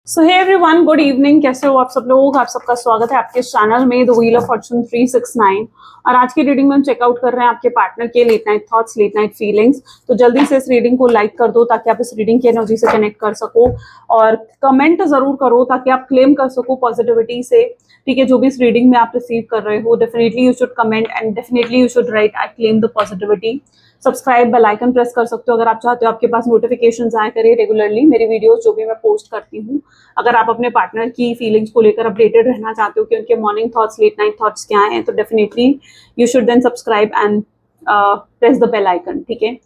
सो hey everyone, good evening. कैसे हो आप सब लोग? आप सबका स्वागत है आपके चैनल में द व्हील ऑफ फॉर्चून 369। और आज की रीडिंग में हम चेकआउट कर रहे हैं आपके पार्टनर के late night thoughts, late night feelings. तो जल्दी से इस रीडिंग को लाइक कर दो ताकि आप इस रीडिंग की एनर्जी से कनेक्ट कर सको, और कमेंट जरूर करो ताकि आप क्लेम कर सको पॉजिटिविटी से। ठीक है, जो भी इस रीडिंग में आप रिसीव कर रहे हो, definitely you should comment and definitely you should write I claim the positivity. Subscribe bell icon press कर सकते हो अगर आप चाहते हो आपके पास नोटिफिकेशंस आए करे रेगुलरली मेरी वीडियोस जो भी मैं पोस्ट करती हूँ। अगर आप अपने पार्टनर की फीलिंग्स को लेकर अपडेटेड रहना चाहते हो कि उनके morning thoughts, late night thoughts क्या हैं, तो definitely you should then subscribe and press the bell icon. ठीक है,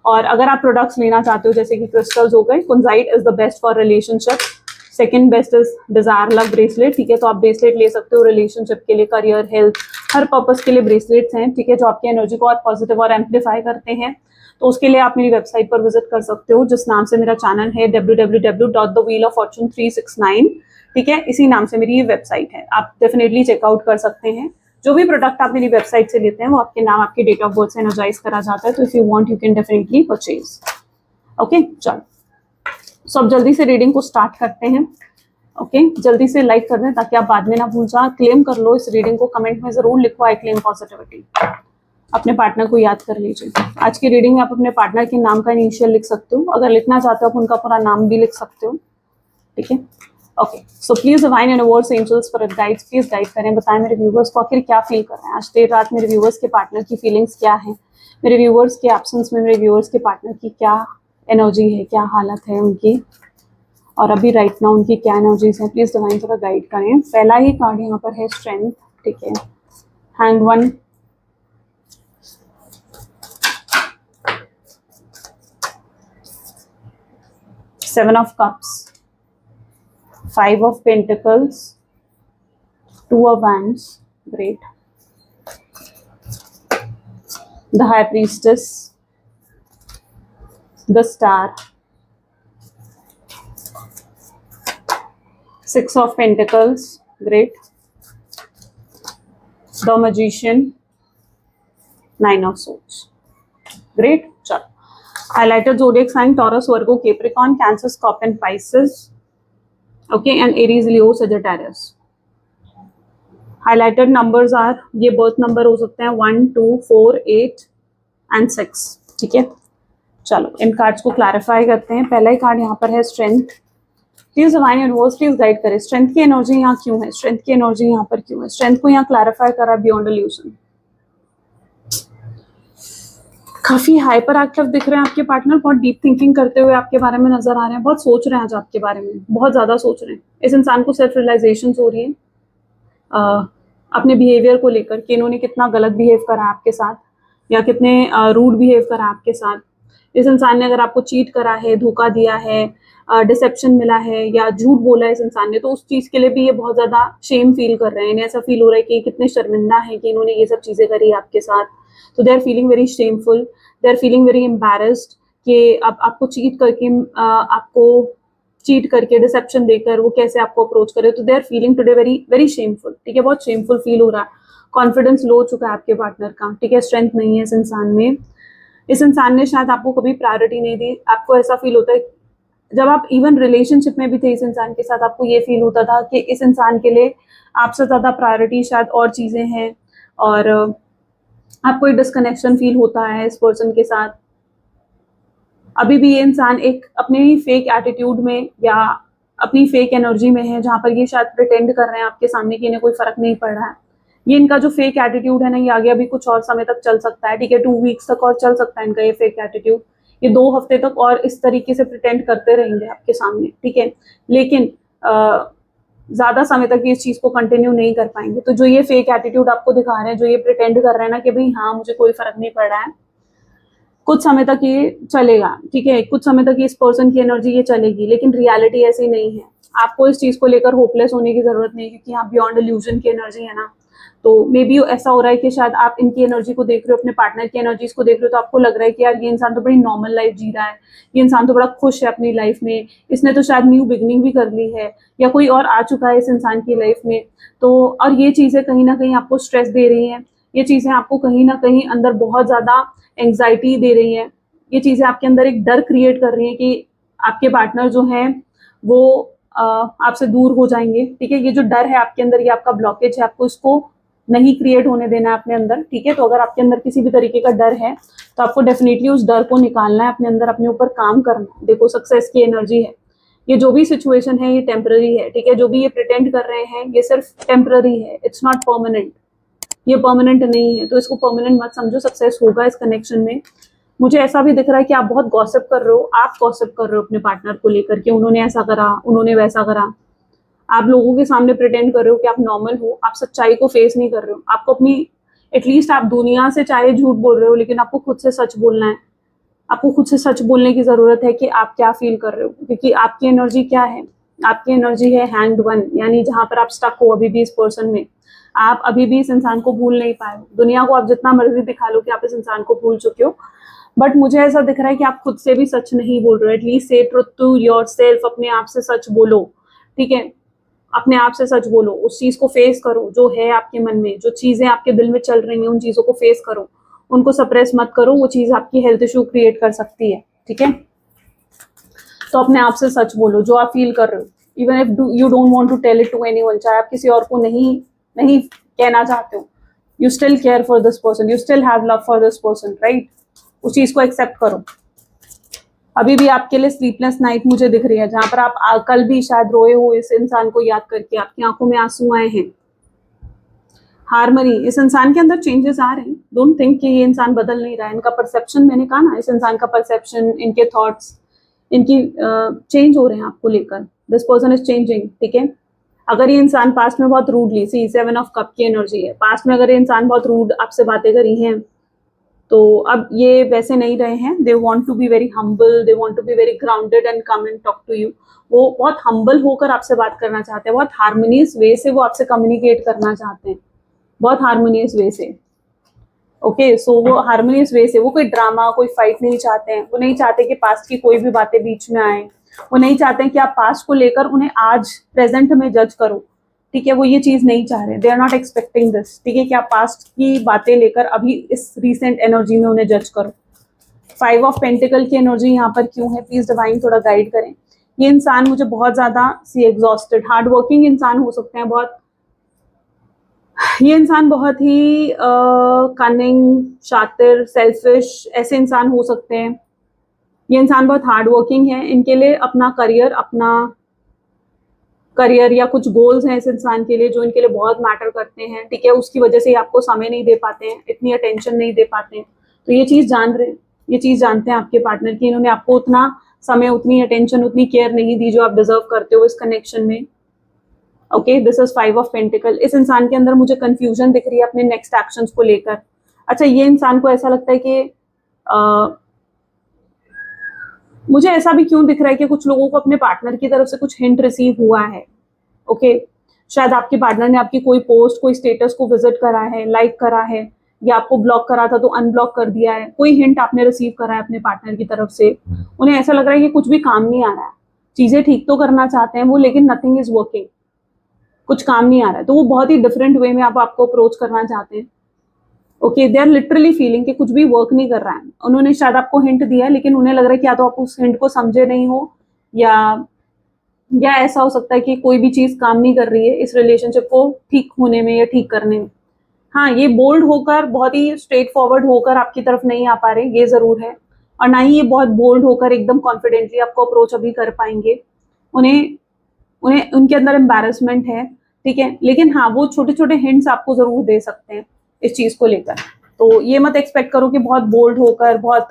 और अगर आप प्रोडक्ट्स लेना चाहते हो जैसे कि क्रिस्टल्स हो गए, kunzite is the best for relationship, second best is desire love bracelet. ठीक है, तो आप ब्रेसलेट ले सकते हो रिलेशनशिप के लिए, करियर, हेल्थ, हर पर्पस के लिए ब्रेसलेट्स हैं। ठीक है, जो आपकी एनर्जी को और पॉजिटिव और एम्पलीफाई करते हैं। तो उसके लिए आप मेरी वेबसाइट पर विजिट कर सकते हो जिस नाम से मेरा चैनल है www.thewheeloffortune369। ठीक है, इसी नाम से मेरी ये वेबसाइट है, आप डेफिनेटली चेकआउट कर सकते हैं। जो भी प्रोडक्ट आप मेरी वेबसाइट से लेते हैं वो आपके नाम, आपके डेट ऑफ बर्थ से एनर्जाइज करा जाता है। तो if you want you can definitely purchase. Okay, चलो सो अब जल्दी से रीडिंग को स्टार्ट करते हैं। ओके, जल्दी से लाइक कर दें ताकि आप बाद में ना भूल जाए। क्लेम कर लो इस रीडिंग को, कमेंट में जरूर लिखो आई क्लेम पॉजिटिविटी। अपने पार्टनर को याद कर लीजिए। आज की रीडिंग में आप अपने पार्टनर के नाम का इनिशियल लिख सकते हो, अगर लिखना चाहते हो आप उनका पूरा नाम भी लिख सकते हो। ठीक है, okay. So please divine universe, angels, spirit guides, please guide करें, बताएं मेरे व्यूवर्स को आखिर क्या फील कर रहे हैं आज देर रात। मेरे व्यूवर्स के पार्टनर की फीलिंग्स क्या है, मेरे व्यूवर्स के एब्सेंस में मेरे व्यूवर्स के पार्टनर की क्या एनर्जी है, क्या हालत है उनकी, और अभी राइट नाउ उनकी क्या एनर्जीज है। प्लीज डिवाइन थोड़ा गाइड करें। पहला ही कार्ड यहाँ पर है स्ट्रेंथ। ठीक है, hand one, Seven of Cups, Five of Pentacles, Two of Wands, great. The High Priestess, the Star, Six of Pentacles, great. The Magician, Nine of Swords, great. चलो, highlighted zodiac sign Taurus, Virgo, Capricorn, Cancer, Scorpion, Pisces, okay, and Aries, Leo, Sagittarius. Highlighted numbers are, ये birth number हो सकते हैं 1, 2, 4, 8 and 6। ठीक है, चलो इन cards को clarify करते हैं। पहला ही कार्ड यहाँ पर है strength. Please divine universe please guide करें, स्ट्रेंथ की एनर्जी यहाँ क्यों है, स्ट्रेंथ की एनर्जी यहाँ पर क्यों है, स्ट्रेंथ को यहाँ क्लैरिफाई करा बियॉन्ड इल्यूजन। काफी हाइपर एक्टिव दिख रहे हैं आपके पार्टनर, बहुत डीप थिंकिंग करते हुए आपके बारे में नजर आ रहे हैं, बहुत सोच रहे हैं आज आपके बारे में, बहुत ज्यादा सोच रहे हैं। इस इंसान को सेल्फ रियलाइजेशन हो रही है अपने बिहेवियर को लेकर कि इन्होंने कितना गलत बिहेव करा आपके साथ, या कितने रूड बिहेव करा आपके साथ। इस इंसान ने अगर आपको चीट करा है, धोखा दिया है, डिसेप्शन मिला है या झूठ बोला है इस इंसान ने, तो उस चीज के लिए भी ये बहुत ज्यादा शेम फील कर रहे हैं। इन्हें ऐसा फील हो रहा है कि कितने शर्मिंदा है कि इन्होंने ये सब चीजें करी आपके साथ। तो they are feeling very shameful, they are feeling very embarrassed कि अब आपको चीट करके डिसेप्शन देकर वो कैसे आपको अप्रोच करे। तो they are feeling today very very shameful. ठीक है, बहुत शेमफुल फील हो रहा है, कॉन्फिडेंस लो हो चुका है आपके पार्टनर का। ठीक है, स्ट्रेंथ नहीं है इस इंसान में, इस इंसान ने शायद आपको कभी प्रायोरिटी नहीं दी। आपको ऐसा फील होता है जब आप इवन रिलेशनशिप में भी थे इस इंसान के साथ, आपको ये फील होता था कि इस इंसान के लिए आपसे ज्यादा प्रायोरिटी शायद और चीजें हैं, और आपको एक डिस्कनेक्शन फील होता है इस पर्सन के साथ। अभी भी ये इंसान एक अपने ही फेक एटीट्यूड में या अपनी फेक एनर्जी में है, जहां पर ये शायद प्रिटेंड कर रहे हैं आपके सामने कि इन्हें कोई फर्क नहीं पड़ रहा है। ये इनका जो फेक एटीट्यूड है ना, ये आगे अभी कुछ और समय तक चल सकता है। ठीक है, 2 वीक्स तक और चल सकता है इनका ये फेक एटीट्यूड, ये 2 हफ्ते तक और इस तरीके से प्रिटेंड करते रहेंगे आपके सामने। ठीक है, लेकिन ज्यादा समय तक ये इस चीज को कंटिन्यू नहीं कर पाएंगे। तो जो ये फेक एटीट्यूड आपको दिखा रहे हैं, जो ये प्रिटेंड कर रहे हैं ना कि भाई हाँ मुझे कोई फर्क नहीं पड़ रहा है, कुछ समय तक ये चलेगा। ठीक है, कुछ समय तक इस पर्सन की एनर्जी ये चलेगी, लेकिन रियलिटी ऐसी नहीं है। आपको इस चीज को लेकर होपलेस होने की जरूरत नहीं, क्योंकि यहाँ बियॉन्ड इल्यूजन की एनर्जी है ना। तो मे बी ऐसा हो रहा है कि शायद आप इनकी एनर्जी को देख रहे हो, अपने पार्टनर की एनर्जीज को देख रहे हो, तो आपको लग रहा है कि यार ये इंसान तो बड़ी नॉर्मल लाइफ जी रहा है, ये इंसान तो बड़ा खुश है अपनी लाइफ में, इसने तो शायद न्यू बिगनिंग भी कर ली है, या कोई और आ चुका है इस इंसान की लाइफ में। तो और ये चीजें कहीं ना कहीं आपको स्ट्रेस दे रही हैं, ये चीजें आपको कहीं ना कहीं अंदर बहुत ज्यादा एंग्जाइटी दे रही हैं, ये चीजें आपके अंदर एक डर क्रिएट कर रही हैं कि आपके पार्टनर जो है वो आपसे दूर हो जाएंगे, ठीक है। ये जो डर है आपके अंदर, ये आपका ब्लॉकेज है, आपको इसको नहीं क्रिएट होने देना है अपने अंदर, ठीक है। तो अगर आपके अंदर किसी भी तरीके का डर है तो आपको डेफिनेटली उस डर को निकालना है अपने अंदर, अपने ऊपर काम करना है। देखो सक्सेस की एनर्जी है, ये जो भी सिचुएशन है ये टेम्पररी है, ठीक है। जो भी ये प्रिटेंड कर रहे हैं ये सिर्फ टेम्पररी है, इट्स नॉट परमानेंट, ये परमानेंट नहीं है, तो इसको परमानेंट मत समझो। सक्सेस होगा इस कनेक्शन में। मुझे ऐसा भी दिख रहा है कि आप बहुत गॉसिप कर रहे हो, आप गॉसिप कर रहे हो अपने पार्टनर को लेकर के, उन्होंने ऐसा करा, उन्होंने वैसा करा। आप लोगों के सामने प्रिटेंड कर रहे हो कि आप नॉर्मल हो, आप सच्चाई को फेस नहीं कर रहे हो। आपको अपनी, एटलीस्ट आप दुनिया से चाहे झूठ बोल रहे हो, लेकिन आपको खुद से सच बोलना है। आपको खुद से सच बोलने की जरूरत है कि आप क्या फील कर रहे हो, क्योंकि आपकी एनर्जी क्या है, आपकी एनर्जी है हैंग्ड वन, यानी जहां पर आप स्टक हो अभी भी इस पर्सन में। आप अभी भी इस इंसान को भूल नहीं पाए हो। दुनिया को आप जितना मर्जी दिखा लो कि आप इस इंसान को भूल चुके हो, बट मुझे ऐसा दिख रहा है कि आप खुद से भी सच नहीं बोल रहे हो। एटलीस्ट से ट्रुथ टू योरसेल्फ, अपने आप से सच बोलो, ठीक है। अपने आप से सच बोलो, उस चीज को फेस करो जो है आपके मन में, जो चीजें आपके दिल में चल रही हैं उन चीजों को फेस करो, उनको सप्रेस मत करो। वो चीज आपकी हेल्थ इशू क्रिएट कर सकती है, ठीक है। तो अपने आप से सच बोलो जो आप फील कर रहे हो, even if you don't want to tell it to anyone, चाहे आप किसी और को नहीं कहना चाहते हो, you still care for this person, you still have love for this person, right. उस चीज को एक्सेप्ट करो। अभी भी आपके लिए स्लीपलेस नाइट मुझे दिख रही है, जहां पर आप कल भी शायद रोए हो इस इंसान को याद करके, आपकी आंखों में आंसू आए हैं। हार्मनी, इस इंसान के अंदर चेंजेस आ रहे हैं। डोंट थिंक कि ये इंसान बदल नहीं रहा है। इनका परसेप्शन, मैंने कहा ना, इस इंसान का परसेप्शन, इनके थॉट्स, इनकी चेंज हो रहे हैं आपको लेकर। दिस पर्सन इज चेंजिंग, ठीक है। अगर ये इंसान पास्ट में बहुत रूडली, सी 7 ऑफ कप की एनर्जी है, पास्ट में अगर ये इंसान बहुत रूड आपसे बातें करी हैं, तो अब ये वैसे नहीं रहे हैं। They want to be very humble, they want to be very grounded and come and talk to you. वो बहुत हम्बल होकर आपसे बात करना चाहते हैं, बहुत हार्मोनियस वे से वो आपसे कम्युनिकेट करना चाहते हैं, बहुत हार्मोनियस वे से, ओके। सो वो हार्मोनियस वे से, वो कोई ड्रामा, कोई फाइट नहीं चाहते हैं। वो नहीं चाहते कि पास्ट की कोई भी बातें बीच में आए। वो नहीं चाहते हैं कि आप पास्ट को लेकर उन्हें आज प्रेजेंट में जज करो, ठीक है। वो ये चीज नहीं चाह रहे, they are not expecting this, ठीक है, कि आप पास्ट की बातें लेकर अभी इस रीसेंट एनर्जी में उन्हें जज करो। 5 ऑफ पेंटिकल की एनर्जी यहाँ पर क्यों है, प्लीज डिवाइन थोड़ा गाइड करें। ये इंसान मुझे बहुत ज्यादा एग्जॉस्टेड, हार्ड वर्किंग इंसान हो सकते हैं बहुत। ये इंसान बहुत ही कनिंग, शातिर, सेल्फिश ऐसे इंसान हो सकते हैं। ये इंसान बहुत हार्ड वर्किंग है। इनके लिए अपना करियर या कुछ गोल्स हैं इस इंसान के लिए जो इनके लिए बहुत मैटर करते हैं, ठीक है। उसकी वजह से ये आपको समय नहीं दे पाते हैं, इतनी अटेंशन नहीं दे पाते हैं। तो ये चीज जान रहे हैं, ये चीज जानते हैं आपके पार्टनर की, इन्होंने आपको उतना समय, उतनी अटेंशन, उतनी केयर नहीं दी जो आप डिजर्व करते हो इस कनेक्शन में, okay. This is 5 of pentacle. इस इंसान के अंदर मुझे कंफ्यूजन दिख रही है अपने नेक्स्ट एक्शंस को लेकर। अच्छा, ये इंसान को ऐसा लगता है कि मुझे ऐसा भी क्यों दिख रहा है कि कुछ लोगों को अपने पार्टनर की तरफ से कुछ हिंट रिसीव हुआ है, ओके। शायद आपके पार्टनर ने आपकी कोई पोस्ट, कोई स्टेटस को विजिट करा है, लाइक करा है, या आपको ब्लॉक करा था तो अनब्लॉक कर दिया है। कोई हिंट आपने रिसीव करा है अपने पार्टनर की तरफ से। उन्हें ऐसा लग रहा है कि कुछ भी काम नहीं आ रहा है, चीजें ठीक तो करना चाहते हैं वो, लेकिन नथिंग इज वर्किंग, कुछ काम नहीं आ रहा है। तो वो बहुत ही डिफरेंट वे में आपको अप्रोच करना चाहते हैं, okay. They are literally feeling कि कुछ भी वर्क नहीं कर रहा है। उन्होंने शायद आपको हिंट दिया है, लेकिन उन्हें लग रहा है कि या तो आप उस हिंट को समझे नहीं हो, या ऐसा हो सकता है कि कोई भी चीज काम नहीं कर रही है इस रिलेशनशिप को ठीक होने में या ठीक करने में। हाँ, ये बोल्ड होकर, बहुत ही स्ट्रेट फॉरवर्ड होकर आपकी तरफ नहीं आ पा रहे, ये जरूर है। और ना ही ये बहुत बोल्ड होकर एकदम कॉन्फिडेंटली आपको अप्रोच अभी कर पाएंगे। उन्हें उनके अंदर एम्बैरेसमेंट है, ठीक है। लेकिन हाँ, वो छोटे छोटे हिंट्स आपको जरूर दे सकते हैं इस चीज को लेकर। तो ये मत एक्सपेक्ट करो कि बहुत बोल्ड होकर, बहुत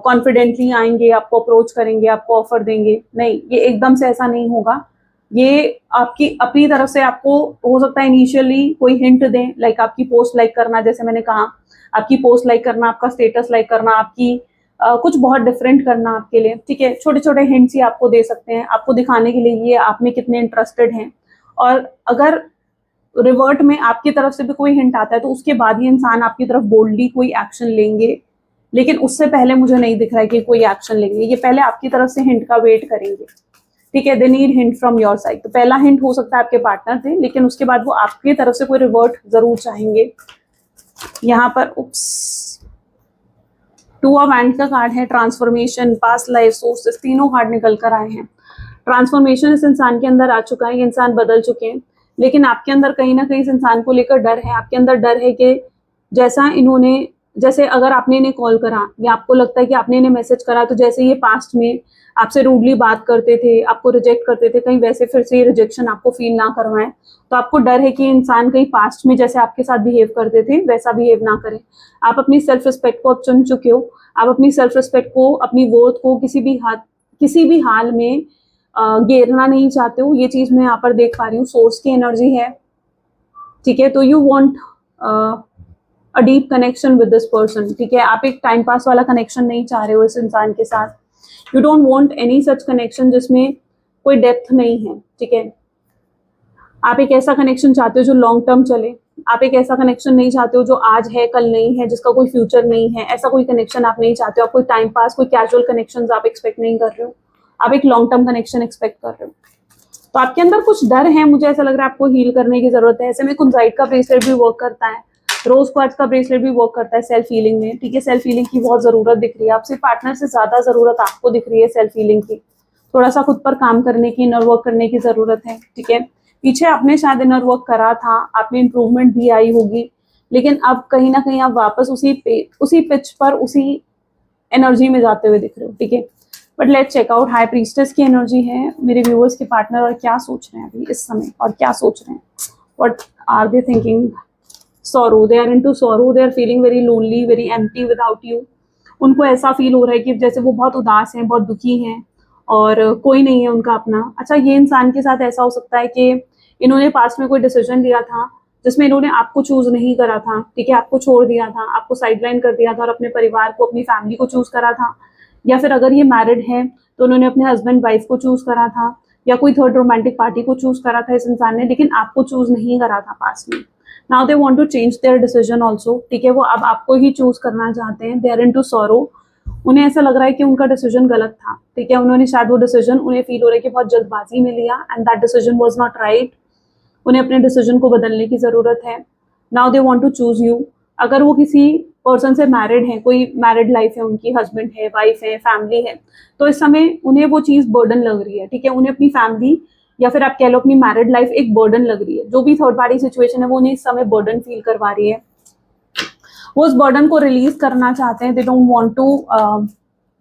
कॉन्फिडेंटली आएंगे, आपको अप्रोच करेंगे, आपको ऑफर देंगे। नहीं, ये एकदम से ऐसा नहीं होगा। ये आपकी अपनी तरफ से आपको हो सकता है इनिशियली कोई हिंट दें, लाइक आपकी पोस्ट लाइक करना, जैसे मैंने कहा, आपकी पोस्ट लाइक करना, आपका स्टेटस लाइक करना, आपकी कुछ बहुत डिफरेंट करना आपके लिए, ठीक है। छोटे छोटे हिंट्स ही आपको दे सकते हैं, आपको दिखाने के लिए ये आप में कितने इंटरेस्टेड हैं। और अगर रिवर्ट में आपकी तरफ से भी कोई हिंट आता है तो उसके बाद ही इंसान आपकी तरफ बोल्डली कोई एक्शन लेंगे, लेकिन उससे पहले मुझे नहीं दिख रहा है कि कोई एक्शन लेंगे। ये पहले आपकी तरफ से हिंट का वेट करेंगे, ठीक है। They need hint from your side. तो पहला हिंट हो सकता है आपके पार्टनर से, लेकिन उसके बाद वो आपकी तरफ से कोई रिवर्ट जरूर चाहेंगे। यहाँ पर 2 ऑफ वैंड का कार्ड है, ट्रांसफॉर्मेशन, पास्ट लाइफ, सोर्सेस, तीनों कार्ड निकल कर आए हैं। ट्रांसफॉर्मेशन इस इंसान के अंदर आ चुका है, ये इंसान बदल चुके हैं, लेकिन आपके अंदर कहीं ना कहीं इस इंसान को लेकर डर है। आपके अंदर डर है कि जैसे अगर आपने इन्हें कॉल करा या आपको लगता है कि आपने इन्हें मैसेज करा, तो जैसे ये पास्ट में आपसे रूडली बात करते थे, आपको रिजेक्ट करते थे, कहीं वैसे फिर से ये रिजेक्शन आपको फील ना करवाएं। तो आपको डर है कि इंसान कहीं पास्ट में जैसे आपके साथ बिहेव करते थे वैसा बिहेव ना करें। आप अपनी सेल्फ रिस्पेक्ट को अब चुन चुके हो। आप अपनी सेल्फ रिस्पेक्ट को, अपनी वर्थ को किसी भी हाल में गिरना नहीं चाहते हो। ये चीज मैं यहाँ पर देख पा रही हूँ, सोर्स की एनर्जी है, ठीक है। तो you want a deep connection with this person, ठीक है। आप एक टाइम पास वाला कनेक्शन नहीं चाह रहे हो इस इंसान के साथ। You don't want any such connection जिसमें कोई डेप्थ नहीं है, ठीक है। आप एक ऐसा कनेक्शन चाहते हो जो लॉन्ग टर्म चले। आप एक ऐसा कनेक्शन नहीं चाहते हो जो आज है कल नहीं है, जिसका कोई फ्यूचर नहीं है। ऐसा कोई कनेक्शन आप नहीं चाहते हो। आप कोई टाइम पास, कोई कैजुअल कनेक्शन आप एक्सपेक्ट नहीं कर रहे हो। आप एक लॉन्ग टर्म कनेक्शन एक्सपेक्ट कर रहे हो। तो आपके अंदर कुछ डर है, मुझे ऐसा लग रहा है आपको हील करने की जरूरत है। ऐसे में कुंजाइट का ब्रेसलेट भी वर्क करता है, रोज क्वार्ट्ज का ब्रेसलेट भी वर्क करता है सेल्फ हीलिंग में, ठीक है। सेल्फ हीलिंग की बहुत जरूरत दिख रही है, आपसे पार्टनर से ज्यादा जरूरत आपको दिख रही है सेल्फ हीलिंग की। थोड़ा सा खुद पर काम करने की, इनर वर्क करने की जरूरत है, ठीक है। पीछे आपने शायद इनर वर्क करा था, आप में इंप्रूवमेंट भी आई होगी, लेकिन अब कहीं ना कहीं आप वापस उसी पिच पर, उसी एनर्जी में जाते हुए दिख रहे हो, ठीक है। But let's check out high priestess की एनर्जी है मेरे व्यूअर्स के पार्टनर, और क्या सोच रहे हैं अभी इस समय, और क्या सोच रहे हैं, what are they thinking. Sorrow, they are into sorrow, they are feeling very lonely, very empty without you. उनको ऐसा फील हो रहा है कि जैसे वो बहुत उदास हैं, बहुत दुखी हैं और कोई नहीं है उनका अपना। अच्छा, ये इंसान के साथ ऐसा हो सकता है कि इन्होंने पास्ट में कोई डिसीजन लिया था जिसमें इन्होंने आपको चूज नहीं करा था, ठीक है। आपको छोड़ दिया था, आपको साइडलाइन कर दिया था और अपने परिवार को, अपनी फैमिली को चूज करा था। या फिर अगर ये मैरिड है तो उन्होंने अपने हस्बैंड वाइफ को चूज करा था, या कोई थर्ड रोमांटिक पार्टी को चूज करा था इस इंसान ने, लेकिन आपको चूज नहीं करा था पास्ट में। Now they want to change their decision also, ठीक है। वो अब आपको ही चूज करना चाहते हैं। दे आर इनटू सॉरो, उन्हें ऐसा लग रहा है कि उनका डिसीजन गलत था, ठीक है। उन्होंने शायद वो डिसीजन, उन्हें फील हो रहा है कि बहुत जल्दबाजी में लिया, and that decision was not right. उन्हें अपने डिसीजन को बदलने की जरूरत है। Now they want to choose you. अगर वो किसी पर्सन से मैरिड है, कोई मैरिड लाइफ है उनकी, हस्बैंड है, वाइफ है, फैमिली है, तो इस समय उन्हें वो चीज बर्डन लग रही है, ठीक है। उन्हें अपनी फैमिली, या फिर आप कह लो अपनी मैरिड लाइफ एक बर्डन लग रही है। जो भी थर्ड पार्टी सिचुएशन है वो उन्हें इस समय बर्डन फील करवा रही है। वो उस बर्डन को रिलीज करना चाहते हैं। They don't want to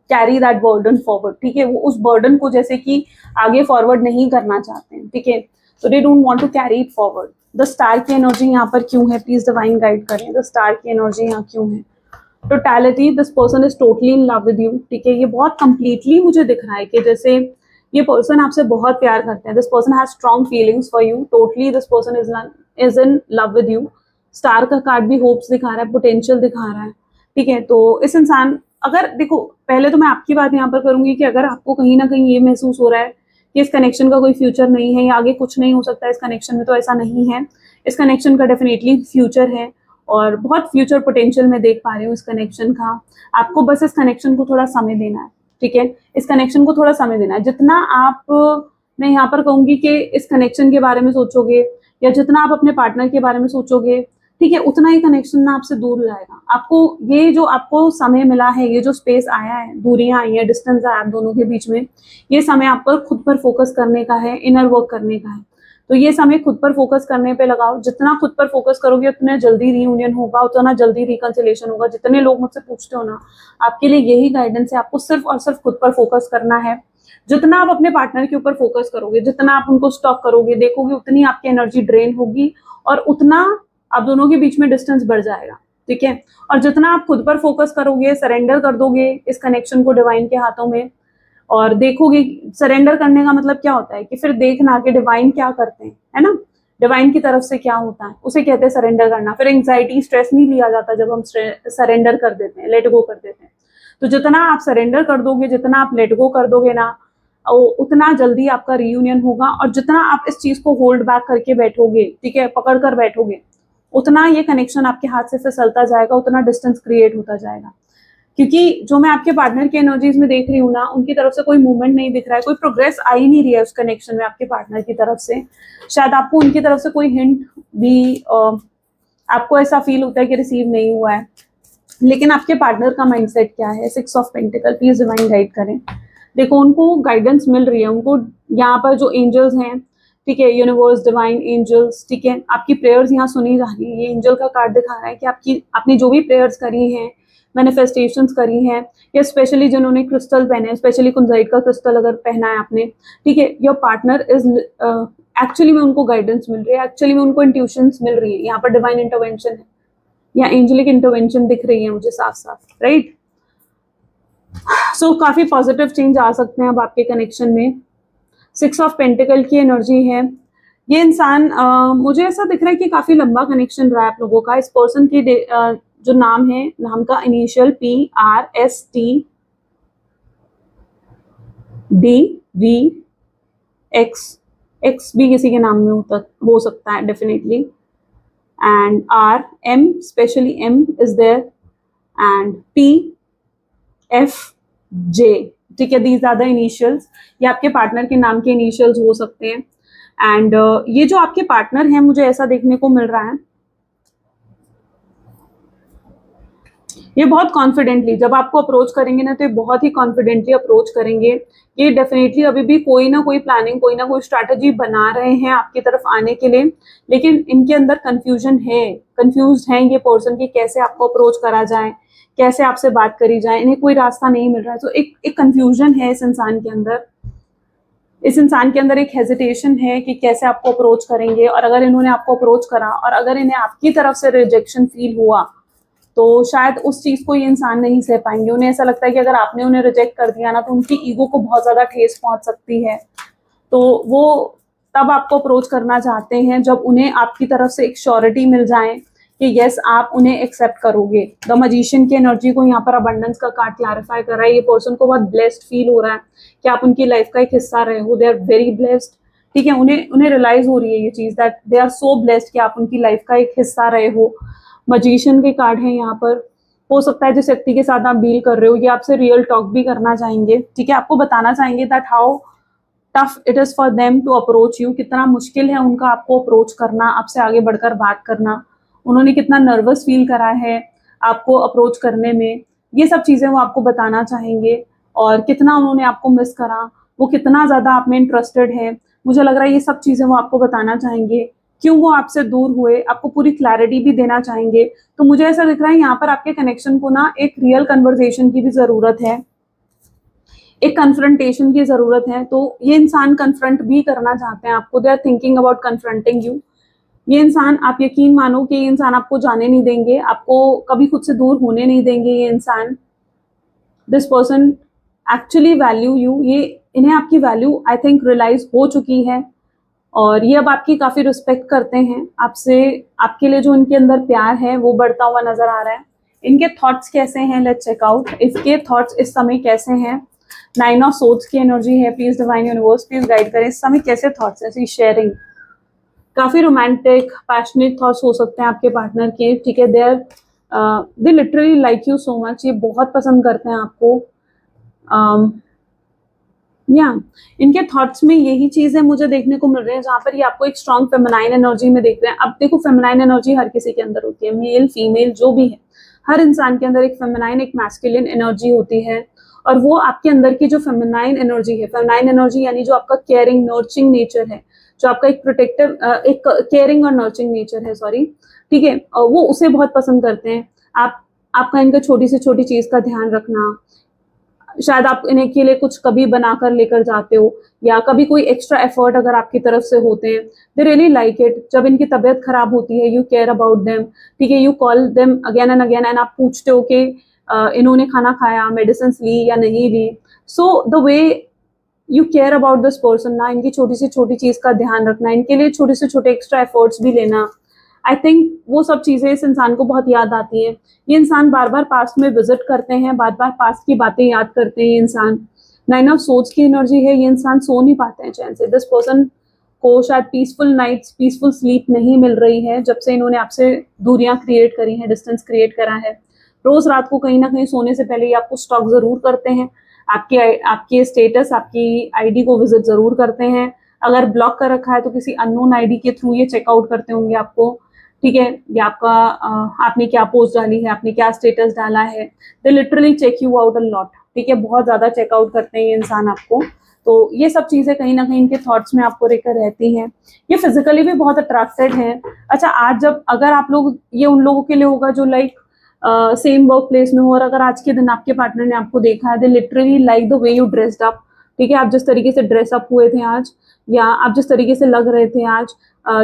carry that burden forward, ठीक है। वो उस बर्डन को जैसे कि आगे फॉरवर्ड नहीं करना चाहते हैं, ठीक है। तो they don't want to carry it forward. The star की एनर्जी यहाँ पर क्यों है, प्लीज डिवाइन गाइड करें। द स्टार की एनर्जी यहाँ क्यों है। Totality, this person is totally in love with you, ठीक है। ये बहुत कंप्लीटली मुझे दिख रहा है कि जैसे ये पर्सन आपसे बहुत प्यार करते हैं। This person has strong feelings for you, totally this person is in love with you. Star का कार्ड भी होप्स दिखा रहा है, पोटेंशियल दिखा रहा है, ठीक है। तो इस इंसान, अगर देखो, पहले तो मैं आपकी बात यहाँ पर करूंगी कि अगर आपको कहीं ना कहीं ये महसूस हो रहा है कि इस कनेक्शन का कोई फ्यूचर नहीं है या आगे कुछ नहीं हो सकता इस कनेक्शन में, तो ऐसा नहीं है। इस कनेक्शन का डेफिनेटली फ्यूचर है और बहुत फ्यूचर पोटेंशियल मैं देख पा रही हूँ इस कनेक्शन का। आपको बस इस कनेक्शन को थोड़ा समय देना है, ठीक है। इस कनेक्शन को थोड़ा समय देना है। जितना आप, मैं यहाँ पर कहूंगी कि इस कनेक्शन के बारे में सोचोगे या जितना आप अपने पार्टनर के बारे में सोचोगे, ठीक है, उतना ही कनेक्शन ना आपसे दूर जाएगा। आपको ये जो आपको समय मिला है, ये जो स्पेस आया है, दूरियां आई है, डिस्टेंस आया आप दोनों के बीच में, ये समय आप पर खुद पर फोकस करने का है, इनर वर्क करने का है। तो ये समय खुद पर फोकस करने पे लगाओ। जितना खुद पर फोकस करोगे उतना जल्दी रीयूनियन होगा, उतना जल्दी रिकंसिलेशन होगा। जितने लोग मुझसे पूछते हो ना, आपके लिए यही गाइडेंस है। आपको सिर्फ और सिर्फ खुद पर फोकस करना है। जितना आप अपने पार्टनर के ऊपर फोकस करोगे, जितना आप उनको स्टॉक करोगे, देखोगे, उतनी आपकी एनर्जी ड्रेन होगी और उतना आप दोनों के बीच में डिस्टेंस बढ़ जाएगा, ठीक है। और जितना आप खुद पर फोकस करोगे, सरेंडर कर दोगे इस कनेक्शन को डिवाइन के हाथों में, और देखोगे, सरेंडर करने का मतलब क्या होता है कि फिर देखना कि डिवाइन क्या करते हैं, है ना। डिवाइन की तरफ से क्या होता है, उसे कहते हैं सरेंडर करना। फिर एंग्जाइटी, स्ट्रेस नहीं लिया जाता जब हम सरेंडर कर देते हैं, लेट गो कर देते हैं। तो जितना आप सरेंडर कर दोगे, जितना आप लेट गो कर दोगे ना, उतना जल्दी आपका रीयूनियन होगा। और जितना आप इस चीज को होल्ड बैक करके बैठोगे, ठीक है, पकड़ कर बैठोगे, उतना ये कनेक्शन आपके हाथ से फिसलता जाएगा, उतना डिस्टेंस क्रिएट होता जाएगा। क्योंकि जो मैं आपके पार्टनर की एनर्जीज में देख रही हूँ ना, उनकी तरफ से कोई मूवमेंट नहीं दिख रहा है, कोई प्रोग्रेस आ ही नहीं रही है उस कनेक्शन में आपके पार्टनर की तरफ से। शायद आपको उनकी तरफ से कोई हिंट भी आपको ऐसा फील होता है कि रिसीव नहीं हुआ है। लेकिन आपके पार्टनर का माइंडसेट क्या है। 6 of pentacle, please divine guide करें। देखो उनको गाइडेंस मिल रही है, उनको यहाँ पर जो एंजल्स हैं, ठीक है, यूनिवर्स, डिवाइन एंजल्स, ठीक है, आपकी प्रेयर्स यहाँ सुनी जा रही है। ये एंजल का कार्ड दिखा रहा है कि आपने जो भी प्रेयर्स करी हैं, मैनिफेस्टेशंस करी हैं, या स्पेशली जिन्होंने क्रिस्टल पहने हैं, स्पेशली कुंजाइट का क्रिस्टल अगर पहना है आपने, ठीक है, योर पार्टनर इज एक्चुअली में उनको गाइडेंस मिल रही है, एक्चुअली में उनको इंट्यूशंस मिल रही है। यहाँ पर डिवाइन इंटरवेंशन है, यहाँ एंजेलिक इंटरवेंशन दिख रही है मुझे साफ साफ, राइट। सो काफी पॉजिटिव चेंज आ सकते हैं अब आपके कनेक्शन में। 6 ऑफ पेंटिकल की एनर्जी है। ये इंसान मुझे ऐसा दिख रहा है कि काफी लंबा कनेक्शन रहा है आप लोगों का। इस पर्सन की जो नाम है, नाम का इनिशियल PRSTDVX, एक्स भी किसी के नाम में हो सकता है definitely, and RM, specially M is there, and PFJ, ठीक है, दीज आर द इनिशियल्स। ये आपके पार्टनर के नाम के इनिशियल्स हो सकते हैं। एंड ये जो आपके पार्टनर हैं, मुझे ऐसा देखने को मिल रहा है, ये बहुत कॉन्फिडेंटली जब आपको अप्रोच करेंगे ना, तो ये बहुत ही कॉन्फिडेंटली अप्रोच करेंगे। ये डेफिनेटली अभी भी कोई ना कोई प्लानिंग, कोई ना कोई स्ट्रैटेजी बना रहे हैं आपकी तरफ आने के लिए, लेकिन इनके अंदर कंफ्यूजन है, कंफ्यूज है ये पर्सन की कैसे आपको अप्रोच करा जाए, कैसे आपसे बात करी जाए, इन्हें कोई रास्ता नहीं मिल रहा है। तो एक कंफ्यूजन है इस इंसान के अंदर, इस इंसान के अंदर एक हेजिटेशन है कि कैसे आपको अप्रोच करेंगे, और अगर इन्होंने आपको अप्रोच करा और अगर इन्हें आपकी तरफ से रिजेक्शन फील हुआ, तो शायद उस चीज को ये इंसान नहीं सह पाएंगे। उन्हें ऐसा लगता है कि अगर आपने उन्हें रिजेक्ट कर दिया ना, तो उनकी ईगो को बहुत ज्यादा ठेस पहुंच सकती है। तो वो तब आपको अप्रोच करना चाहते हैं जब उन्हें आपकी तरफ से एक श्योरिटी मिल जाए कि यस, आप उन्हें एक्सेप्ट करोगे। द मजिशियन की एनर्जी को यहाँ पर अबंडेंस का कार्ड क्लैरिफाई कर रहा है। ये पर्सन को बहुत ब्लेस्ड फील हो रहा है कि आप उनकी लाइफ का एक हिस्सा रहे हो। दे आर वेरी ब्लेस्ड, ठीक है, उन्हें रियलाइज हो रही है ये चीज, that they are so blessed कि आप उनकी लाइफ का एक हिस्सा रहे हो। मजिशियन के कार्ड है यहाँ पर। हो सकता है जिस व्यक्ति के साथ आप डील कर रहे हो, ये आपसे रियल टॉक भी करना चाहेंगे, ठीक है, आपको बताना चाहेंगे that how tough it is for them to approach you, कितना मुश्किल है उनका आपको अप्रोच करना, आपसे आगे बढ़कर बात करना, उन्होंने कितना नर्वस फील करा है आपको अप्रोच करने में, ये सब चीजें वो आपको बताना चाहेंगे। और कितना उन्होंने आपको मिस करा, वो कितना ज्यादा आप में इंटरेस्टेड है, मुझे लग रहा है ये सब चीजें वो आपको बताना चाहेंगे। क्यों वो आपसे दूर हुए, आपको पूरी क्लैरिटी भी देना चाहेंगे। तो मुझे ऐसा दिख रहा है यहाँ पर आपके कनेक्शन को ना एक रियल कन्वर्सेशन की भी जरूरत है, एक कन्फ्रंटेशन की जरूरत है। तो ये इंसान कन्फ्रंट भी करना चाहते हैं आपको, they are thinking about confronting you. ये इंसान, आप यकीन मानो कि ये इंसान आपको जाने नहीं देंगे, आपको कभी खुद से दूर होने नहीं देंगे। ये इंसान, this person actually value you, ये इन्हें आपकी वैल्यू आई थिंक रियलाइज हो चुकी है, और ये अब आपकी काफी रिस्पेक्ट करते हैं। आपसे, आपके लिए जो इनके अंदर प्यार है वो बढ़ता हुआ नजर आ रहा है। इनके थॉट्स कैसे हैं, लेट्स चेक आउट। इसके थॉट्स इस समय कैसे हैं। 9 ऑफ सोर्ड्स की एनर्जी है। Please divine universe please guide करें इस समय कैसे थॉट्स है। शेयरिंग, काफी रोमांटिक पैशनेट थॉट्स हो सकते हैं आपके पार्टनर के, ठीक है, they literally like you so much, ये बहुत पसंद करते हैं आपको। इनके थॉट्स में यही चीजें मुझे देखने को मिल रही है, जहां पर ये आपको एक स्ट्रॉन्ग फेमिनाइन एनर्जी में देख रहे हैं। अब देखो, फेमिनाइन एनर्जी हर किसी के अंदर होती है, मेल फीमेल जो भी है, हर इंसान के अंदर एक फेमिनाइन एक मैस्कुलिन एनर्जी होती है। और वो आपके अंदर की जो फेमिनाइन एनर्जी है, फेमिनाइन एनर्जी यानी जो आपका केयरिंग नर्चरिंग नेचर है, जो आपका एक प्रोटेक्टिव, एक केयरिंग और नर्चरिंग नेचर है, सॉरी, ठीक है, वो उसे बहुत पसंद करते हैं। आपका इनका छोटी से छोटी चीज का ध्यान रखना, शायद आप इन्हें के लिए कुछ कभी बनाकर लेकर जाते हो, या कभी कोई एक्स्ट्रा एफर्ट अगर आपकी तरफ से होते हैं, दे रियली लाइक इट। जब इनकी तबीयत खराब होती है, यू केयर अबाउट देम, ठीक है, you call them again and again, and आप पूछते हो कि इन्होंने खाना खाया, मेडिसिन ली या नहीं ली। So the way you care about this person ना, इनकी छोटी से छोटी चीज का ध्यान रखना, इनके लिए छोटे से छोटे एक्स्ट्रा एफर्ट्स भी लेना, आई थिंक वो सब चीजें इस इंसान को बहुत याद आती हैं। ये इंसान बार बार पास्ट में विजिट करते हैं, बार बार पास्ट की बातें याद करते हैं। ये इंसान 9 ऑफ सोर्ड्स की एनर्जी है। ये इंसान सो नहीं पाते हैं चैन से। दिस पर्सन को शायद पीसफुल नाइट्स, पीसफुल स्लीप नहीं मिल रही है जब से इन्होंने आपसे दूरियां क्रिएट करी हैं, डिस्टेंस क्रिएट करा है। रोज रात को कहीं ना कहीं सोने से पहले ये आपको स्टॉक जरूर करते हैं, आपके स्टेटस, आपकी आईडी को विजिट जरूर करते हैं। अगर ब्लॉक कर रखा है तो किसी अननोन आईडी के थ्रू ये चेकआउट करते होंगे आपको, ठीक है, या आपका आपने क्या पोस्ट डाली है, आपने क्या स्टेटस डाला है, they literally check you out a lot, ठीक है, बहुत ज्यादा चेकआउट करते हैं ये इंसान आपको। तो ये सब चीजें कहीं ना कहीं इनके थॉट्स में आपको लेकर रहती हैं। ये फिजिकली भी बहुत अट्रैक्टेड हैं। अच्छा, आज जब अगर आप लोग, ये उन लोगों के लिए होगा जो लाइक सेम वर्क प्लेस में हो, और अगर आज के दिन आपके पार्टनर ने आपको देखा है, they literally like the way you dressed up, ठीक है, आप जिस तरीके से ड्रेसअप हुए थे आज, या आप जिस तरीके से लग रहे थे आज,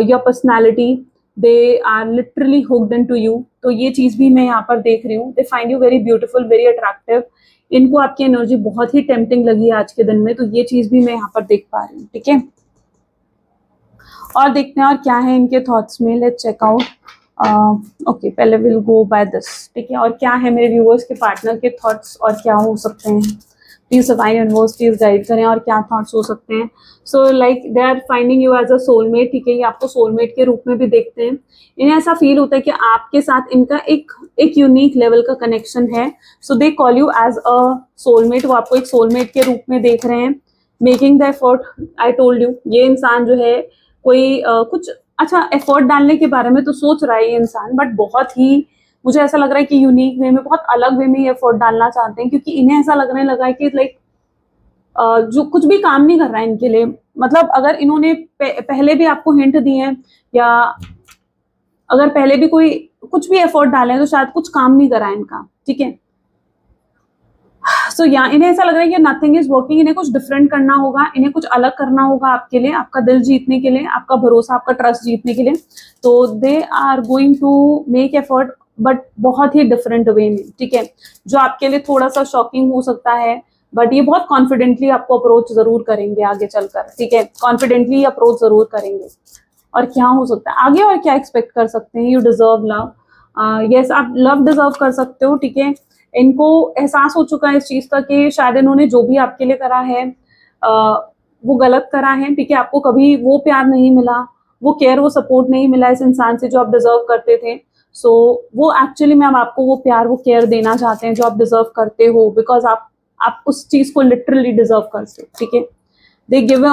your personality, they are literally hooked into you. तो ये चीज भी मैं यहाँ पर देख रही हूँ। They find you very beautiful, very attractive. इनको आपकी एनर्जी बहुत ही टेम्पटिंग लगी आज के दिन में, तो ये चीज भी मैं यहाँ पर देख पा रही हूँ, ठीक है। और देखते हैं और क्या है इनके थॉट्स में, लेट्स चेक आउट। ओके, पहले विल गो बाय दिस, ठीक है। और क्या है मेरे व्यूअर्स के पार्टनर के थॉट्स और क्या हो सकते हैं, please divine universe please guide करें, और क्या थॉट्स हो सकते हैं। So like they are finding you as a soulmate, ठीक है, ये आपको सोलमेट के रूप में भी देखते हैं। इन्हें ऐसा फील होता है कि आपके साथ इनका एक यूनिक लेवल का कनेक्शन है। So they call you as a soulmate, वो आपको एक सोलमेट के रूप में देख रहे हैं। Making the effort, I told you, ये इंसान जो है कोई कुछ अच्छा एफर्ट डालने के बारे में तो सोच रहा है ये इंसान, बट बहुत ही मुझे ऐसा लग रहा है कि यूनिक वे में, बहुत अलग वे में ये एफर्ट डालना चाहते हैं, क्योंकि इन्हें ऐसा लगने लगा है कि लाइक जो कुछ भी काम नहीं कर रहा है इनके लिए। मतलब अगर इन्होंने पहले भी आपको हिंट दिए हैं, या अगर पहले भी कोई कुछ भी एफर्ट डाले हैं, तो शायद कुछ काम नहीं करा है इनका, ठीक है। सो यहाँ इन्हें ऐसा लग रहा है कि नथिंग इज वर्किंग, इन्हें कुछ डिफरेंट करना होगा, इन्हें कुछ अलग करना होगा आपके लिए, आपका दिल जीतने के लिए, आपका भरोसा, आपका ट्रस्ट जीतने के लिए। तो they are going to make effort, but बहुत ही डिफरेंट वे में, ठीक है, जो आपके लिए थोड़ा सा शॉकिंग हो सकता है, बट ये बहुत कॉन्फिडेंटली आपको अप्रोच जरूर करेंगे आगे चलकर, ठीक है, कॉन्फिडेंटली अप्रोच जरूर करेंगे। और क्या हो सकता है आगे, और क्या एक्सपेक्ट कर सकते हैं, यू डिजर्व लव, यस आप लव डिजर्व कर सकते हो, ठीक है। इनको एहसास हो चुका है इस चीज का कि शायद इन्होंने जो भी आपके लिए करा है वो गलत करा है, ठीक है, आपको कभी वो प्यार नहीं मिला, वो केयर, वो सपोर्ट नहीं मिला इस इंसान से जो आप डिजर्व करते थे। सो वो एक्चुअली में आपको वो प्यार, वो केयर देना चाहते हैं जो आप डिजर्व करते हो, बिकॉज आप उस चीज को लिटरली डिजर्व करते हो, ठीक है। They give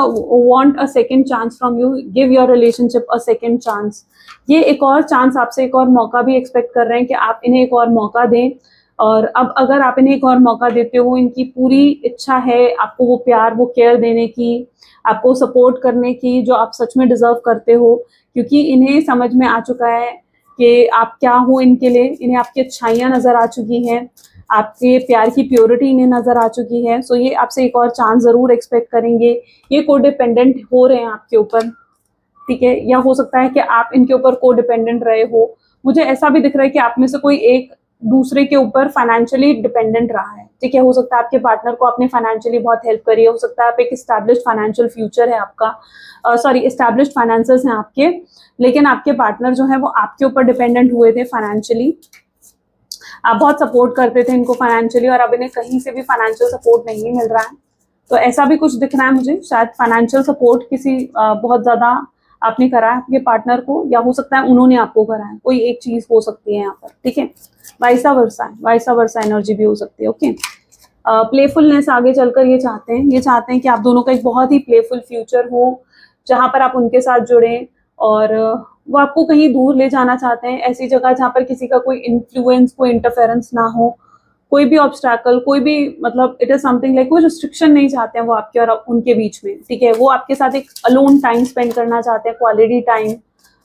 want a second chance from you, give your relationship a second chance. ये एक और चांस आपसे, एक और मौका भी एक्सपेक्ट कर रहे हैं कि आप इन्हें एक और मौका दें। और अब अगर आप इन्हें एक और मौका देते हो, इनकी पूरी इच्छा है आपको वो प्यार, वो केयर देने की, आपको सपोर्ट करने की, जो आप सच में डिजर्व करते हो, क्योंकि इन्हें समझ में आ चुका है कि आप क्या हो इनके लिए। इन्हें आपकी अच्छाइयाँ नजर आ चुकी हैं, आपके प्यार की प्योरिटी इन्हें नजर आ चुकी है। सो ये आपसे एक और चांस जरूर एक्सपेक्ट करेंगे। ये को डिपेंडेंट हो रहे हैं आपके ऊपर, ठीक है, या हो सकता है कि आप इनके ऊपर को डिपेंडेंट रहे हो। मुझे ऐसा भी दिख रहा है कि आप में से कोई एक दूसरे के ऊपर फाइनेंशियली डिपेंडेंट रहा है, ठीक है। हो सकता है आपके पार्टनर को आपने फाइनेंशियली बहुत हेल्प करी है, हो सकता है आप एक एस्टैब्लिश्ड फाइनेंशियल फ्यूचर है आपका, सॉरी एस्टैब्लिश्ड फाइनेंसेस हैं आपके, लेकिन आपके पार्टनर जो है वो आपके ऊपर डिपेंडेंट हुए थे फाइनेंशियली। आप बहुत सपोर्ट करते थे इनको फाइनेंशियली, और अब इन्हें कहीं से भी फाइनेंशियल सपोर्ट नहीं मिल रहा है। तो ऐसा भी कुछ दिख रहा है मुझे, शायद फाइनेंशियल सपोर्ट किसी बहुत ज्यादा आपने करा है आपके पार्टनर को, या हो सकता है उन्होंने आपको करा है, कोई एक चीज हो सकती है यहाँ पर, ठीक है। वाइसा वर्सा एनर्जी भी हो सकती है, ओके। प्लेफुलनेस आगे चलकर ये चाहते हैं कि आप दोनों का एक बहुत ही प्लेफुल फ्यूचर हो, जहां पर आप उनके साथ जुड़े, और वो आपको कहीं दूर ले जाना चाहते हैं, ऐसी जगह जहां पर किसी का कोई इन्फ्लुएंस, कोई इंटरफेरेंस ना हो, कोई भी ऑब्स्टैकल, कोई भी, मतलब इट इज समथिंग लाइक कोई रिस्ट्रिक्शन नहीं चाहते हैं वो आपके और उनके बीच में, ठीक है। वो आपके साथ एक अलोन टाइम स्पेंड करना चाहते हैं, क्वालिटी टाइम,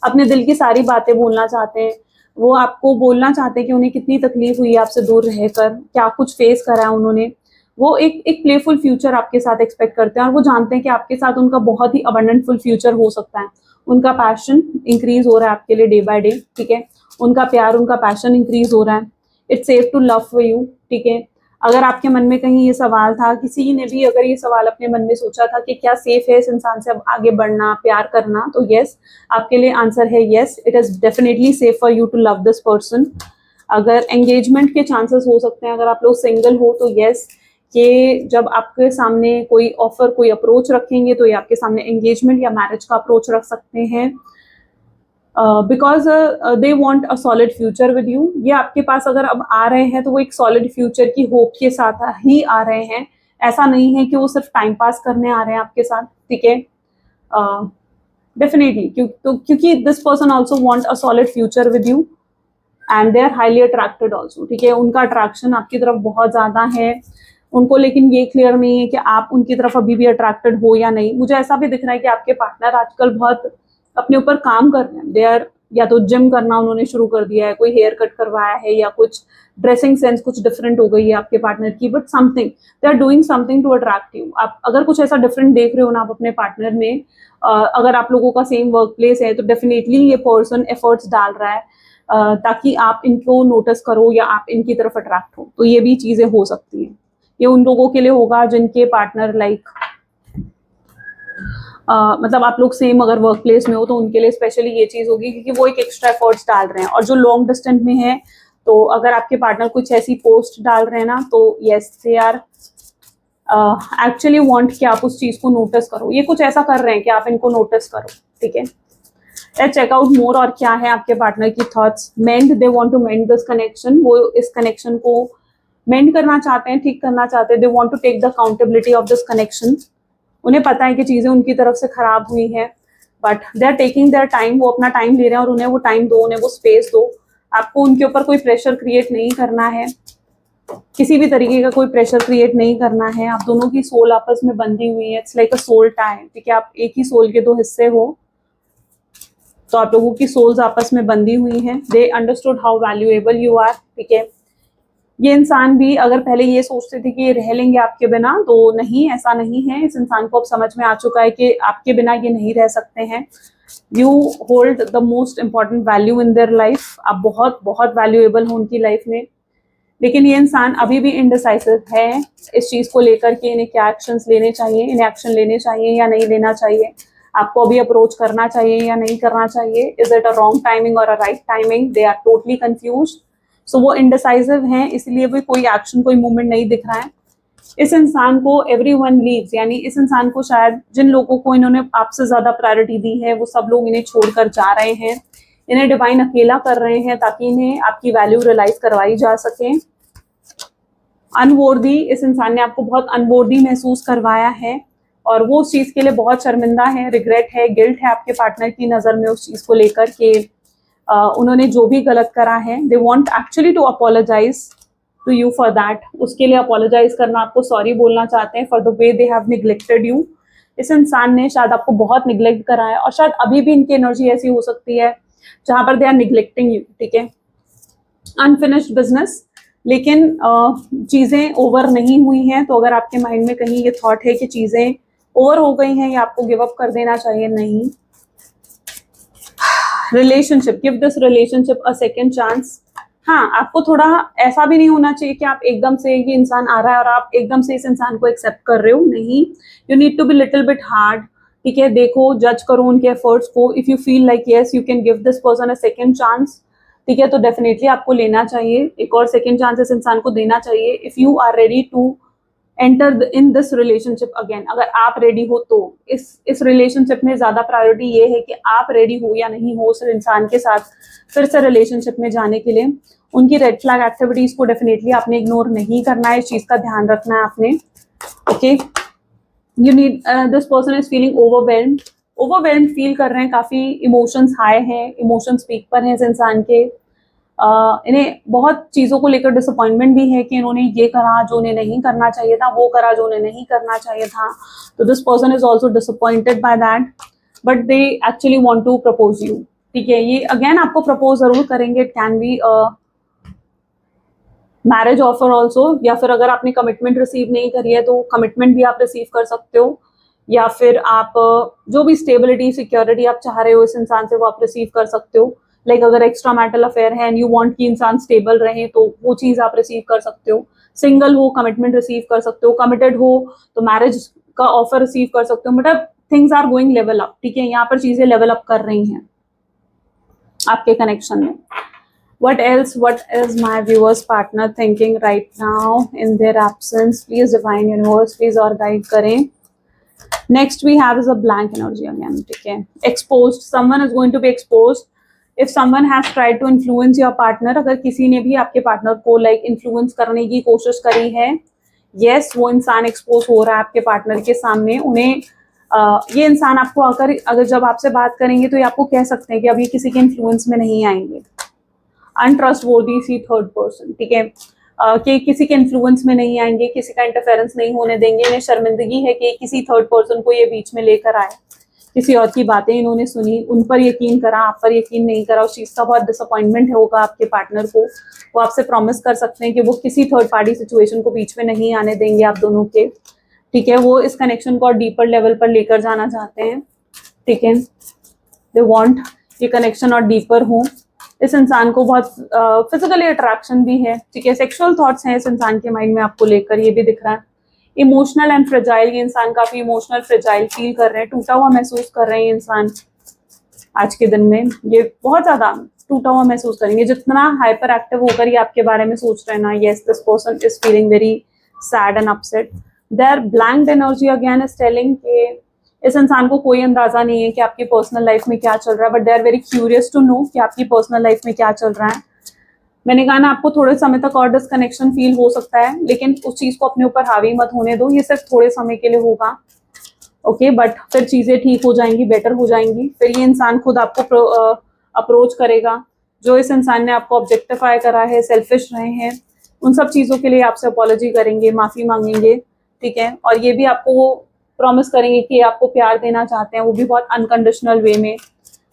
अपने दिल की सारी बातें बोलना चाहते हैं। वो आपको बोलना चाहते हैं कि उन्हें कितनी तकलीफ हुई है आपसे दूर रहकर, क्या कुछ फेस करा है उन्होंने। वो एक प्लेफुल फ्यूचर आपके साथ एक्सपेक्ट करते हैं, और वो जानते हैं कि आपके साथ उनका बहुत ही अबंडेंटफुल फ्यूचर हो सकता है। उनका पैशन इंक्रीज हो रहा है आपके लिए डे बाय डे, ठीक है। उनका प्यार, उनका पैशन इंक्रीज हो रहा है। It's safe to love for you, ठीक है। अगर आपके मन में कहीं ये सवाल था, किसी ने भी अगर ये सवाल अपने मन में सोचा था कि क्या सेफ है इस इंसान से अब आगे बढ़ना, प्यार करना, तो यस, आपके लिए आंसर है yes, it is definitely safe for you to love this person. अगर एंगेजमेंट के चांसेस हो सकते हैं, अगर आप लोग सिंगल हो तो यस, कि जब आपके सामने कोई ऑफर, कोई अप्रोच रखेंगे तो ये आपके सामने एंगेजमेंट या मैरिज का अप्रोच रख सकते हैं, because they want a solid future with you. ये आपके पास अगर अब आ रहे हैं तो वो एक सॉलिड फ्यूचर की होप के साथ ही आ रहे हैं, ऐसा नहीं है कि वो सिर्फ टाइम पास करने आ रहे हैं आपके साथ, ठीक है। डेफिनेटली क्योंकि this person also want a solid future with you, and they are highly attracted also, ठीक है। उनका अट्रैक्शन आपकी तरफ बहुत ज्यादा है, उनको लेकिन ये क्लियर नहीं है कि आप उनकी तरफ अभी भी अट्रैक्टेड हो या नहीं। मुझे ऐसा भी दिख रहा है कि आपके पार्टनर आजकल बहुत अपने ऊपर काम कर रहे हैं। दे आर, या तो जिम करना उन्होंने शुरू कर दिया है, कोई हेयर कट करवाया है, या कुछ ड्रेसिंग सेंस कुछ डिफरेंट हो गई है आपके पार्टनर की, but something they are doing something to attract you. आप अगर कुछ ऐसा डिफरेंट देख रहे हो ना आप अपने पार्टनर में, अगर आप लोगों का सेम वर्क प्लेस है, तो डेफिनेटली ये पर्सन एफर्ट्स डाल रहा है ताकि आप इनको नोटिस करो या आप इनकी तरफ अट्रैक्ट हो। तो ये भी चीजें हो सकती हैं। ये उन लोगों के लिए होगा जिनके पार्टनर लाइक मतलब आप लोग सेम अगर वर्क प्लेस में हो तो उनके लिए स्पेशली ये चीज होगी, क्योंकि वो एक एक्स्ट्रा एफर्ट्स डाल रहे हैं। और जो लॉन्ग डिस्टेंस में है, तो अगर आपके पार्टनर कुछ ऐसी पोस्ट डाल रहे हैं ना, तो yes they are actually want कि आप उस चीज को नोटिस करो। ये कुछ ऐसा कर रहे हैं कि आप इनको नोटिस करो, ठीक है। लेट्स चेक आउट मोर और क्या है आपके पार्टनर की thoughts. Mend, they want to mend this connection. वो इस कनेक्शन को मेंड करना चाहते हैं, ठीक करना चाहते हैं। They want to take the accountability of this connection. उन्हें पता है कि चीजें उनकी तरफ से खराब हुई हैं, but they are taking their time. वो अपना टाइम ले रहे हैं और उन्हें वो टाइम दो, उन्हें वो स्पेस दो। आपको उनके ऊपर कोई प्रेशर क्रिएट नहीं करना है, किसी भी तरीके का कोई प्रेशर क्रिएट नहीं करना है। आप दोनों की सोल आपस में बंधी हुई है। It's like a soul tie, ठीक है। आप एक ही सोल के दो हिस्से हो, तो आप लोगों की सोल्स आपस में बंधी हुई हैं। They understood how valuable you are, ठीक है। ये इंसान भी अगर पहले ये सोचते थे कि ये रह लेंगे आपके बिना, तो नहीं, ऐसा नहीं है। इस इंसान को अब समझ में आ चुका है कि आपके बिना ये नहीं रह सकते हैं। You hold the most important value in their life. आप बहुत बहुत वैल्यूएबल हो उनकी लाइफ में। लेकिन ये इंसान अभी भी इनडिसाइसिव है इस चीज को लेकर के इन्हें क्या एक्शंस लेने चाहिए, इन्हें एक्शन लेने चाहिए या नहीं लेना चाहिए। आपको अभी अप्रोच करना चाहिए या नहीं करना चाहिए। Is it a wrong timing और a right timing? They are totally confused. So वो इंडिसाइसिव हैं, इसलिए भी कोई एक्शन, कोई मूवमेंट नहीं दिख रहा है। इस इंसान को एवरीवन लीव्स, यानी इस इंसान को शायद जिन लोगों को इन्होंने आपसे ज्यादा प्रायोरिटी दी है, वो सब लोग इन्हें छोड़कर जा रहे हैं। इन्हें डिवाइन अकेला कर रहे हैं ताकि इन्हें आपकी वैल्यू रियलाइज करवाई जा सके। अनवोर्दी, इस इंसान ने आपको बहुत अनवोर्दी महसूस करवाया है और वो उस चीज के लिए बहुत शर्मिंदा है, रिग्रेट है, गिल्ट है आपके पार्टनर की नजर में उस चीज को लेकर के उन्होंने जो भी गलत करा है। They want actually to apologize to you for that. उसके लिए अपोलोजाइज करना, आपको सॉरी बोलना चाहते हैं for the way they have neglected you. इस इंसान ने शायद आपको बहुत निग्लेक्ट करा है और शायद अभी भी इनकी एनर्जी ऐसी हो सकती है जहां पर दे आर निग्लेक्टिंग यू, ठीक है। अनफिनिश्ड बिजनेस, लेकिन चीजें ओवर नहीं हुई हैं। तो अगर आपके माइंड में कहीं ये थॉट है कि चीजें ओवर हो गई हैं या आपको गिव अप कर देना चाहिए, नहीं। Relationship, give this relationship a second chance. हाँ, आपको थोड़ा ऐसा भी नहीं होना चाहिए कि आप एकदम से ये इंसान आ रहा है और आप एकदम से इस इंसान को एक्सेप्ट कर रहे हो, नहीं। You need to be little bit hard, ठीक है। देखो, जज करो उनके एफर्ट्स को। If you feel like yes you can give this person a second chance, ठीक है, तो डेफिनेटली आपको लेना चाहिए, एक और सेकेंड चांस इस इंसान को देना चाहिए। If you are ready to enter in this relationship again, अगर आप रेडी हो तो इस रिलेशनशिप में ज्यादा प्रायोरिटी ये है कि आप रेडी हो या नहीं हो उस इंसान के साथ फिर से रिलेशनशिप में जाने के लिए। उनकी रेड फ्लैग एक्टिविटीज को डेफिनेटली आपने इग्नोर नहीं करना है, इस चीज का ध्यान रखना है आपने, okay. You need, this person is feeling overwhelmed feel कर रहे हैं, काफी इमोशंस हाई हैं, इमोशंस पीक पर हैं इस इंसान के। इन्हें बहुत चीजों को लेकर डिसअपॉइंटमेंट भी है कि इन्होंने ये करा जो उन्हें नहीं करना चाहिए था, वो करा जो उन्हें नहीं करना चाहिए था। तो this person is also disappointed by that, but they actually want to propose you, ठीक है। ये अगेन आपको प्रपोज जरूर करेंगे। It can be marriage offer also, या फिर अगर आपने कमिटमेंट रिसीव नहीं करी है तो कमिटमेंट भी आप रिसीव कर सकते हो, या फिर आप जो भी स्टेबिलिटी सिक्योरिटी आप चाह रहे हो इस इंसान से वो आप रिसीव कर सकते हो। लाइक अगर एक्स्ट्रा मैरिटल अफेयर है एंड यू वांट कि इंसान स्टेबल रहे तो वो चीज आप रिसीव कर सकते हो। सिंगल हो, कमिटमेंट रिसीव कर सकते हो। कमिटेड हो तो मैरिज का ऑफर रिसीव कर सकते हो। मतलब things are going level up, ठीक है। यहाँ पर चीजें लेवल अप कर रही हैं आपके कनेक्शन में। What else? What is my viewers partner thinking right now in their absence? Please divine universe, please और guide करें। Next we have is a blank energy again, ठीक है। Exposed, someone is going to be exposed. If someone has tried to influence your partner, अगर किसी ने भी आपके partner को like influence करने की कोशिश करी है, yes, वो इंसान एक्सपोज हो रहा है आपके पार्टनर के सामने। उन्हें ये इंसान आपको आकर अगर जब आपसे बात करेंगे तो ये आपको कह सकते हैं कि अब ये किसी के इन्फ्लुएंस में नहीं आएंगे। अनट्रस्टवर्दी सी थर्ड पर्सन, ठीक है। कि किसी के इन्फ्लुएंस में नहीं आएंगे, किसी का इंटरफेरेंस नहीं होने देंगे। इन्हें शर्मिंदगी है कि किसी थर्ड पर्सन को ये बीच में लेकर आए, किसी और की बातें इन्होंने सुनी, उन पर यकीन करा, आप पर यकीन नहीं करा। उस चीज़ का बहुत डिसअपॉइंटमेंट होगा आपके पार्टनर को। वो आपसे प्रॉमिस कर सकते हैं कि वो किसी थर्ड पार्टी सिचुएशन को बीच में नहीं आने देंगे आप दोनों के, ठीक है। वो इस कनेक्शन को और डीपर लेवल पर लेकर जाना चाहते हैं, ठीक है। दे वांट ये कनेक्शन और डीपर हो। इस इंसान को बहुत फिजिकली अट्रैक्शन भी है, ठीक है। सेक्सुअल थॉट्स हैं इस इंसान के माइंड में आपको लेकर, ये भी दिख रहा है। इमोशनल एंड फ्रेजाइल, ये इंसान काफी इमोशनल फ्रेजाइल फील कर रहे हैं, टूटा हुआ महसूस कर रहे हैं इंसान। आज के दिन में ये बहुत ज्यादा टूटा हुआ महसूस करेंगे। जितना हाइपर एक्टिव होकर ये आपके बारे में सोच रहे हैं ना, yes this person is feeling very sad and upset. Their blanked energy again is telling कि इस इंसान को कोई अंदाजा नहीं है कि आपकी पर्सनल लाइफ में क्या चल रहा है, but they are very curious to know कि आपकी पर्सनल लाइफ में क्या चल रहा है। मैंने कहा ना, आपको थोड़े समय तक और डिस्कनेक्शन फील हो सकता है, लेकिन उस चीज को अपने ऊपर हावी मत होने दो। ये सिर्फ थोड़े समय के लिए होगा, ओके, बट फिर चीजें ठीक हो जाएंगी, बेटर हो जाएंगी। फिर ये इंसान खुद आपको अप्रोच करेगा। जो इस इंसान ने आपको ऑब्जेक्टिफाई करा है, सेल्फिश रहे हैं, उन सब चीजों के लिए आपसे अपॉलॉजी करेंगे, माफी मांगेंगे, ठीक है। और ये भी आपको वो प्रॉमिस करेंगे कि आपको प्यार देना चाहते हैं, वो भी बहुत अनकंडीशनल वे में,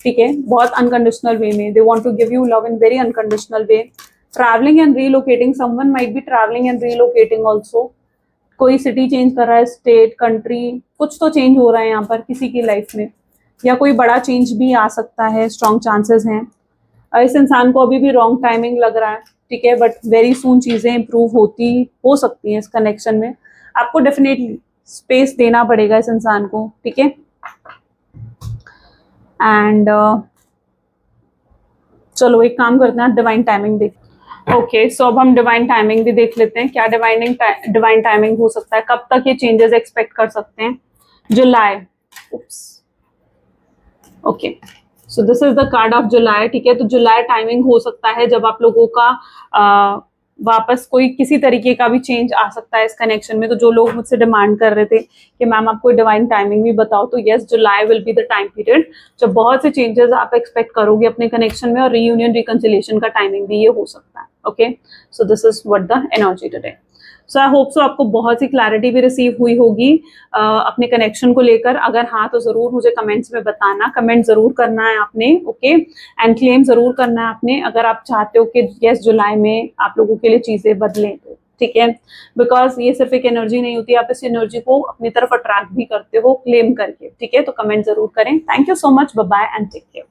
ठीक है, बहुत अनकंडीशनल वे में। They want to give you love in very unconditional way. Travelling and relocating, someone might be travelling and relocating also. कोई सिटी चेंज कर रहा है, स्टेट, कंट्री, कुछ तो चेंज हो रहा है यहाँ पर किसी की लाइफ में, या कोई बड़ा चेंज भी आ सकता है, स्ट्रॉन्ग चांसेस हैं। इस इंसान को अभी भी रॉन्ग टाइमिंग लग रहा है, ठीक है, बट वेरी सून चीजें इंप्रूव होती हो सकती हैं इस कनेक्शन में। आपको डेफिनेटली स्पेस देना पड़ेगा इस इंसान को, ठीक है। एंड चलो एक काम करते हैं, डिवाइन टाइमिंग देख। ओके, सो अब हम डिवाइन टाइमिंग भी देख लेते हैं। क्या डिवाइन टाइमिंग हो सकता है, कब तक ये चेंजेस एक्सपेक्ट कर सकते हैं। July, okay, so this is the card of July, ठीक है। तो जुलाई टाइमिंग हो सकता है जब आप लोगों का वापस कोई किसी तरीके का भी चेंज आ सकता है इस कनेक्शन में। तो जो लोग मुझसे डिमांड कर रहे थे कि मैम आप कोई डिवाइन टाइमिंग भी बताओ, तो yes, July will be the time period जब बहुत से चेंजेस आप एक्सपेक्ट करोगे अपने कनेक्शन में, और रीयूनियन रिकंसिलिएशन का टाइमिंग भी ये हो सकता है, okay. So this is what the energy today. So I hope so आपको बहुत सी क्लैरिटी भी रिसीव हुई होगी अपने कनेक्शन को लेकर। अगर हाँ, तो जरूर मुझे कमेंट्स में बताना, कमेंट जरूर करना है आपने, ओके, एंड क्लेम जरूर करना है आपने अगर आप चाहते हो कि यस जुलाई में आप लोगों के लिए चीजें बदलें, तो ठीक है। बिकॉज ये सिर्फ एक एनर्जी नहीं होती, आप इस एनर्जी को अपनी तरफ अट्रैक्ट भी करते हो क्लेम करके, ठीक है। तो कमेंट जरूर करें। Thank you so much, bye bye and take care.